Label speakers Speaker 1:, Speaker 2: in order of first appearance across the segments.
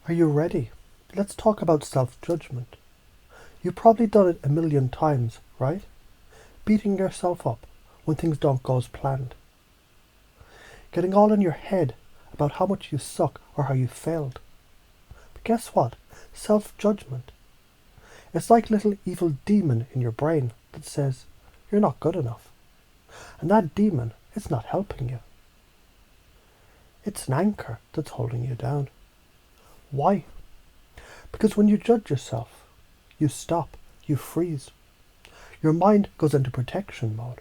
Speaker 1: Are you ready? Let's talk about self-judgment. You've probably done it a million times, right? Beating yourself up when things don't go as planned. Getting all in your head about how much you suck or how you failed. But guess what? Self-judgment. It's like a little evil demon in your brain that says, you're not good enough. And that demon, it's not helping you. It's an anchor that's holding you down. Why? Because when you judge yourself, you stop, you freeze. Your mind goes into protection mode,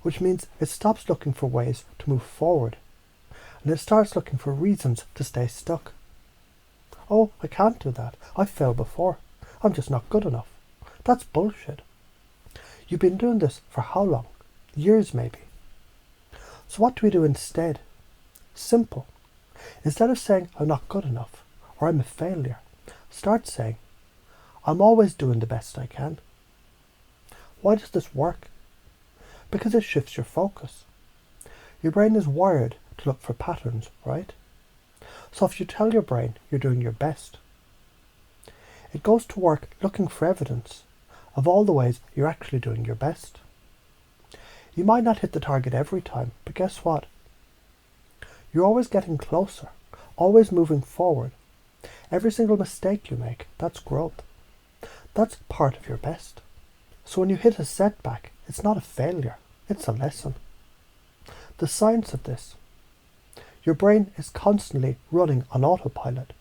Speaker 1: which means it stops looking for ways to move forward, and it starts looking for reasons to stay stuck. Oh, I can't do that. I've failed before. I'm just not good enough. That's bullshit. You've been doing this for how long? Years maybe. So what do we do instead? Simple. Instead of saying I'm not good enough or I'm a failure, start saying I'm always doing the best I can. Why does this work? Because it shifts your focus. Your brain is wired to look for patterns, right? So if you tell your brain you're doing your best, it goes to work looking for evidence of all the ways you're actually doing your best. You might not hit the target every time, but guess what? You're always getting closer, always moving forward. Every single mistake you make, that's growth. That's part of your best. So when you hit a setback, it's not a failure, it's a lesson. The science of this: your brain is constantly running on autopilot.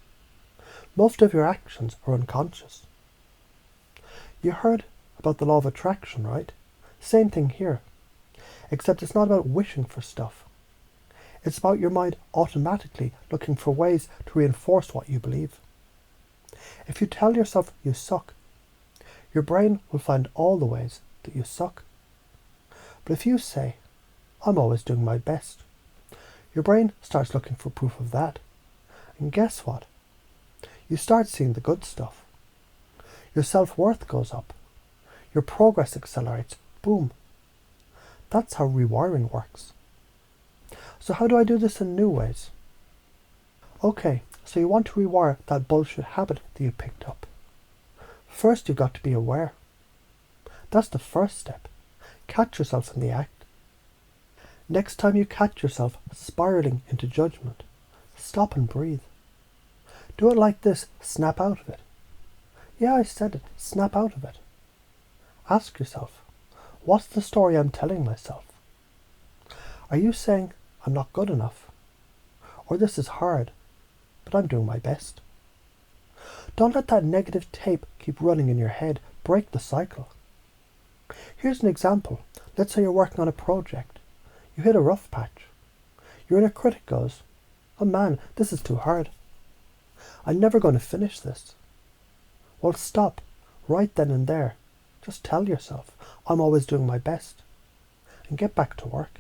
Speaker 1: Most of your actions are unconscious. You heard about the law of attraction, right? Same thing here, except it's not about wishing for stuff. It's about your mind automatically looking for ways to reinforce what you believe. If you tell yourself you suck, your brain will find all the ways that you suck. But if you say, I'm always doing my best, your brain starts looking for proof of that. And guess what? You start seeing the good stuff. Your self-worth goes up. Your progress accelerates. Boom. That's how rewiring works. So how do I do this in new ways? Okay, so you want to rewire that bullshit habit that you picked up. First, you've got to be aware. That's the first step. Catch yourself in the act. Next time you catch yourself spiraling into judgment, stop and breathe. Do it like this. Snap out of it. Yeah, I said it. Snap out of it. Ask yourself, what's the story I'm telling myself? Are you saying, I'm not good enough? Or this is hard, but I'm doing my best? Don't let that negative tape keep running in your head. Break the cycle. Here's an example. Let's say you're working on a project. You hit a rough patch. Your inner critic goes, oh man, this is too hard. I'm never going to finish this. Well, stop right then and there. Just tell yourself, I'm always doing my best. And get back to work.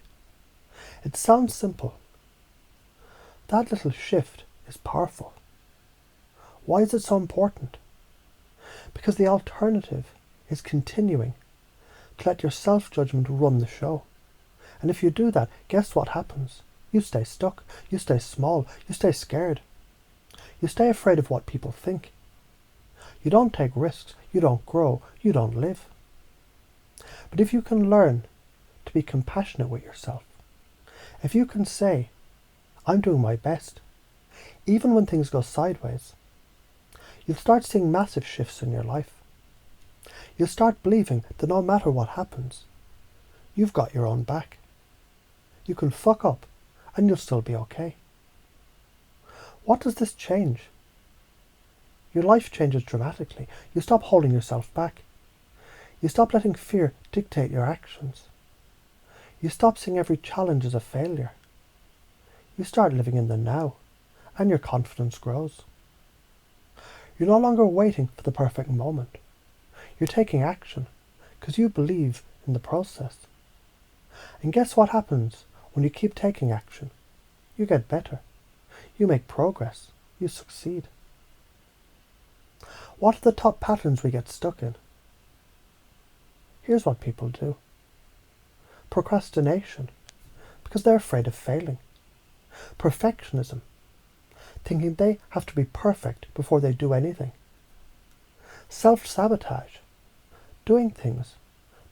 Speaker 1: It sounds simple. That little shift is powerful. Why is it so important? Because the alternative is continuing to let your self-judgment run the show. And if you do that, guess what happens? You stay stuck. You stay small. You stay scared. You stay afraid of what people think. You don't take risks. You don't grow. You don't live. But if you can learn to be compassionate with yourself, if you can say, I'm doing my best, even when things go sideways, you'll start seeing massive shifts in your life. You'll start believing that no matter what happens, you've got your own back. You can fuck up and you'll still be okay. What does this change? Your life changes dramatically. You stop holding yourself back. You stop letting fear dictate your actions. You stop seeing every challenge as a failure. You start living in the now, and your confidence grows. You're no longer waiting for the perfect moment. You're taking action because you believe in the process. And guess what happens when you keep taking action? You get better. You make progress. You succeed. What are the top patterns we get stuck in? Here's what people do. Procrastination, because they're afraid of failing. Perfectionism. thinking they have to be perfect before they do anything. Self-sabotage, doing things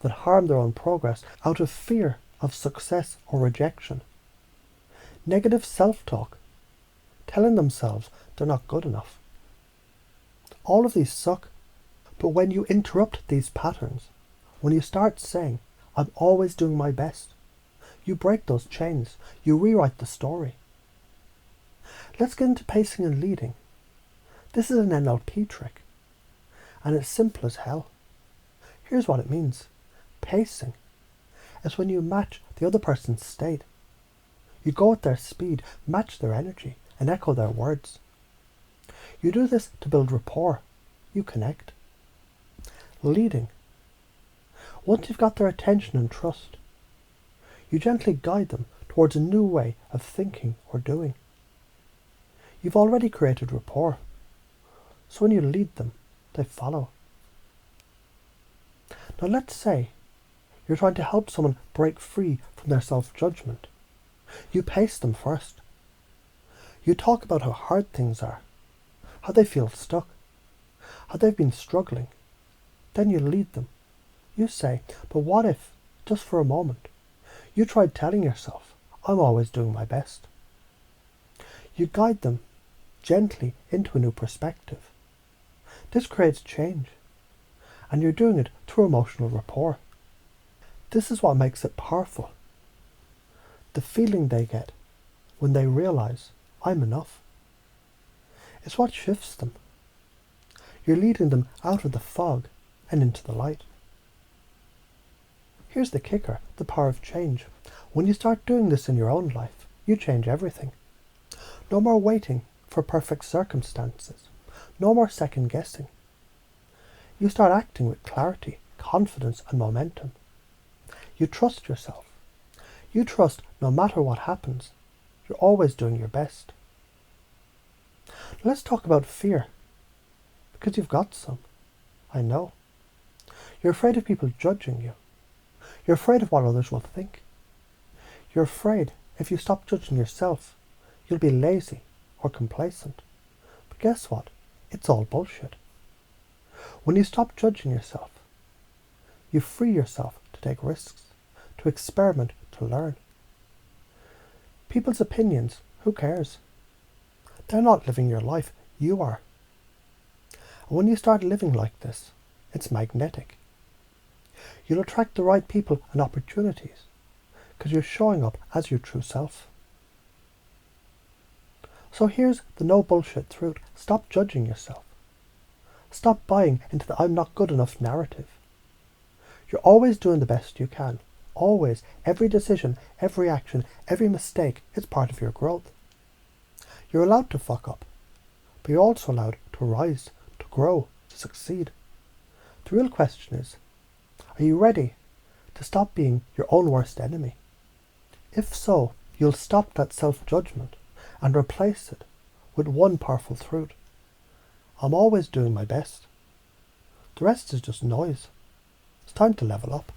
Speaker 1: that harm their own progress out of fear of success or rejection. Negative self-talk, telling themselves they're not good enough. All of these suck, but when you interrupt these patterns, when you start saying, I'm always doing my best, you break those chains, you rewrite the story. Let's get into pacing and leading. This is an NLP trick, and it's simple as hell. Here's what it means. Pacing is when you match the other person's state. You go at their speed, match their energy, and echo their words. You do this to build rapport. You connect. Leading. Once you've got their attention and trust, you gently guide them towards a new way of thinking or doing. You've already created rapport, so when you lead them, they follow. Now let's say you're trying to help someone break free from their self-judgment. You pace them first. You talk about how hard things are, how they feel stuck, how they've been struggling. Then you lead them. You say, but what if, just for a moment, you tried telling yourself, I'm always doing my best. You guide them gently into a new perspective. This creates change, and you're doing it through emotional rapport. This is what makes it powerful. The feeling they get when they realize, I'm enough. It's what shifts them. You're leading them out of the fog and into the light. Here's the kicker, the power of change. When you start doing this in your own life, you change everything. No more waiting for perfect circumstances. No more second guessing. You start acting with clarity, confidence, and momentum. You trust yourself. You trust no matter what happens, you're always doing your best. Let's talk about fear, because you've got some. I know. You're afraid of people judging you. You're afraid of what others will think. You're afraid if you stop judging yourself, you'll be lazy or complacent. But guess what? It's all bullshit. When you stop judging yourself, you free yourself to take risks, to experiment, to learn. People's opinions, who cares? They're not living your life, you are. And when you start living like this, it's magnetic. You'll attract the right people and opportunities because you're showing up as your true self. So here's the no bullshit truth. Stop judging yourself. Stop buying into the I'm not good enough narrative. You're always doing the best you can. Always. Every decision, every action, every mistake is part of your growth. You're allowed to fuck up, but you're also allowed to rise, to grow, to succeed. The real question is, are you ready to stop being your own worst enemy? If so, you'll stop that self-judgment and replace it with one powerful truth. I'm always doing my best. The rest is just noise. It's time to level up.